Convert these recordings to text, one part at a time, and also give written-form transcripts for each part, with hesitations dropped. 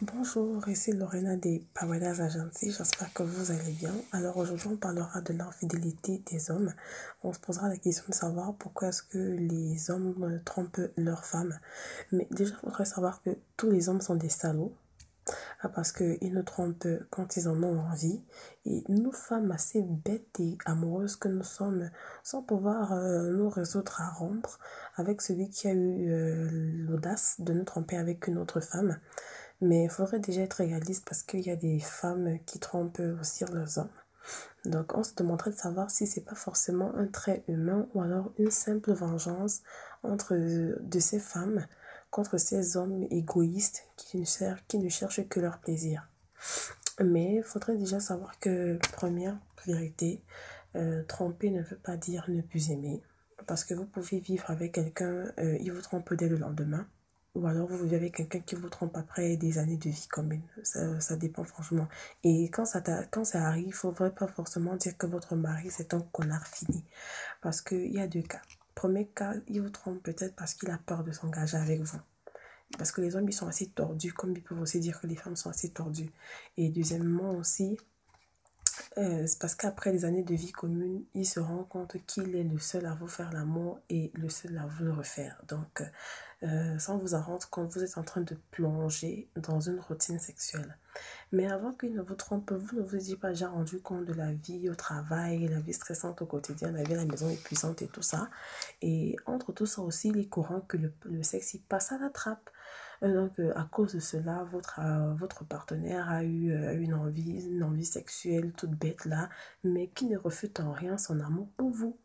Bonjour, ici Lorena des Paradise Agency, j'espère que vous allez bien. Alors aujourd'hui on parlera de l'infidélité des hommes. On se posera la question de savoir pourquoi est-ce que les hommes trompent leurs femmes. Mais déjà il faudrait savoir que tous les hommes sont des salauds. Parce qu'ils nous trompent quand ils en ont envie. Et nous, femmes assez bêtes et amoureuses que nous sommes, sans pouvoir nous résoudre à rompre avec celui qui a eu l'audace de nous tromper avec une autre femme. Mais il faudrait déjà être réaliste parce qu'il y a des femmes qui trompent aussi leurs hommes. Donc on se demanderait de savoir si c'est pas forcément un trait humain ou alors une simple vengeance de ces femmes contre ces hommes égoïstes qui ne cherchent que leur plaisir. Mais il faudrait déjà savoir que, première vérité, tromper ne veut pas dire ne plus aimer. Parce que vous pouvez vivre avec quelqu'un, il vous trompe dès le lendemain. Ou alors vous vivez avec quelqu'un qui vous trompe après des années de vie commune. Ça dépend franchement. Et quand ça arrive, il ne faudrait pas forcément dire que votre mari c'est un connard fini. Parce qu'il y a deux cas. Premier cas, il vous trompe peut-être parce qu'il a peur de s'engager avec vous. Parce que les hommes, ils sont assez tordus, comme ils peuvent aussi dire que les femmes sont assez tordues. Et deuxièmement aussi, c'est parce qu'après des années de vie commune, il se rend compte qu'il est le seul à vous faire l'amour et le seul à vous le refaire. Donc, sans vous en rendre compte, vous êtes en train de plonger dans une routine sexuelle. Mais avant qu'il ne vous trompe, vous ne vous êtes pas déjà rendu compte de la vie au travail, la vie stressante au quotidien, la vie à la maison épuisante et tout ça. Et entre tout ça aussi, il est courant que le sexe il passe à la trappe. Donc, à cause de cela, votre partenaire a eu une envie sexuelle toute bête là, mais qui ne refute en rien son amour pour vous.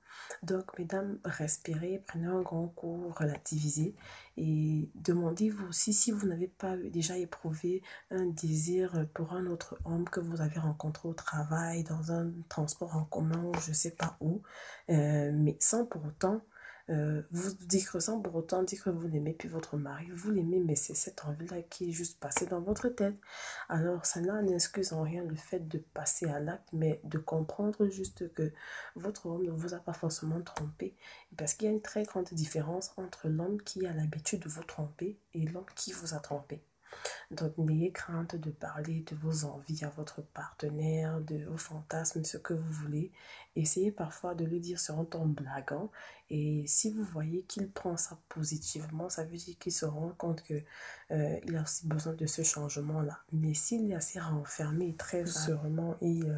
Donc, mesdames, respirez, prenez un grand coup, relativisez et demandez-vous aussi si vous n'avez pas déjà éprouvé un désir pour un autre homme que vous avez rencontré au travail, dans un transport en commun ou je ne sais pas où, mais sans pour autant vous dire sans pour autant dire que vous n'aimez plus votre mari, vous l'aimez, mais c'est cette envie-là qui est juste passée dans votre tête. Alors, ça n'excuse en rien le fait de passer à l'acte, mais de comprendre juste que votre homme ne vous a pas forcément trompé, parce qu'il y a une très grande différence entre l'homme qui a l'habitude de vous tromper et l'homme qui vous a trompé. Donc, n'ayez crainte de parler de vos envies à votre partenaire, de vos fantasmes, ce que vous voulez. Essayez parfois de le dire sur un ton blaguant. Et si vous voyez qu'il prend ça positivement, ça veut dire qu'il se rend compte que il a aussi besoin de ce changement-là. Mais s'il est assez renfermé, très sûrement, il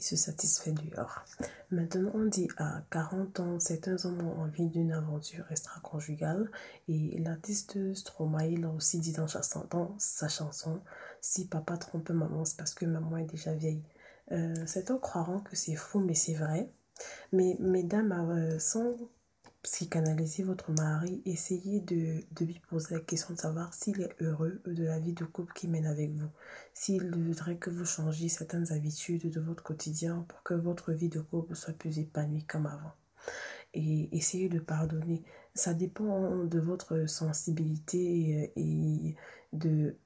se satisfait dehors. Maintenant, on dit à 40 ans, certains hommes ont envie d'une aventure extra-conjugale et l'artiste Stromae l'a aussi dit dans sa chanson Si papa trompe maman, c'est parce que maman est déjà vieille. Certains croiront que c'est faux, mais c'est vrai. Mais mesdames, sans psychanalyser votre mari, essayez de lui poser la question de savoir s'il est heureux de la vie de couple qu'il mène avec vous. S'il voudrait que vous changiez certaines habitudes de votre quotidien pour que votre vie de couple soit plus épanouie comme avant. Et essayez de pardonner. Ça dépend de votre sensibilité et de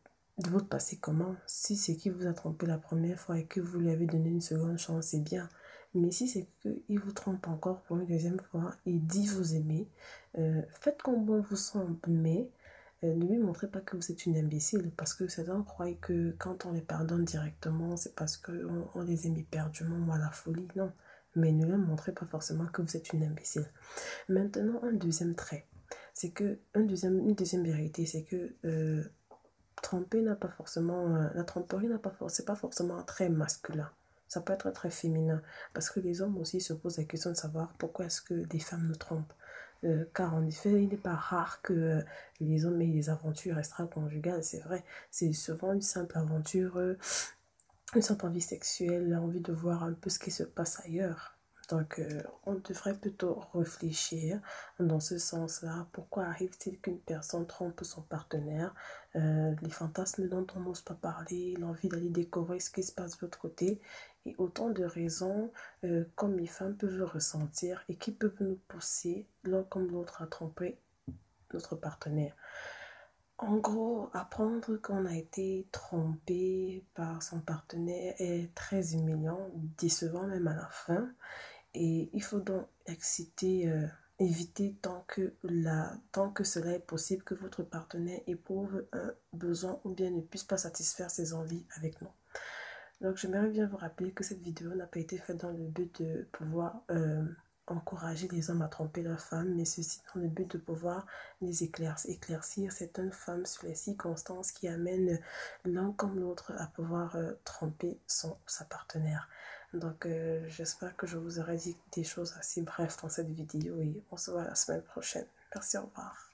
votre passé commun. Si c'est qui vous a trompé la première fois et que vous lui avez donné une seconde chance, c'est bien. Mais si c'est qu'il vous trompe encore pour une deuxième fois et dit vous aimer, faites comme bon vous semble, mais ne lui montrez pas que vous êtes une imbécile parce que certains croient que quand on les pardonne directement, c'est parce qu'on les aime éperdument ou à la folie. Non, mais ne leur montrez pas forcément que vous êtes une imbécile. Maintenant, un deuxième trait, c'est que une deuxième vérité, c'est que tromper n'a pas forcément, la tromperie n'a pas, c'est pas forcément un trait masculin. Ça peut être très féminin parce que les hommes aussi se posent la question de savoir pourquoi est-ce que les femmes nous trompent. Car en effet, il n'est pas rare que les hommes aient des aventures extra-conjugales, c'est vrai. C'est souvent une simple aventure, une simple envie sexuelle, l'envie de voir un peu ce qui se passe ailleurs. Donc, on devrait plutôt réfléchir dans ce sens-là. Pourquoi arrive-t-il qu'une personne trompe son partenaire? Les fantasmes dont on n'ose pas parler, l'envie d'aller découvrir ce qui se passe de l'autre côté, et autant de raisons comme les femmes peuvent ressentir et qui peuvent nous pousser l'un comme l'autre à tromper notre partenaire. En gros, apprendre qu'on a été trompé par son partenaire est très humiliant, décevant même à la fin. Et il faut donc éviter tant que cela est possible que votre partenaire éprouve un besoin ou bien ne puisse pas satisfaire ses envies avec nous. Donc j'aimerais bien vous rappeler que cette vidéo n'a pas été faite dans le but de pouvoir encourager les hommes à tromper leurs femmes, mais ceci dans le but de pouvoir les éclaircir certaines femmes sur les circonstances qui amènent l'un comme l'autre à pouvoir tromper son ou sa partenaire. Donc j'espère que je vous aurai dit des choses assez brèves dans cette vidéo et on se voit la semaine prochaine. Merci, au revoir.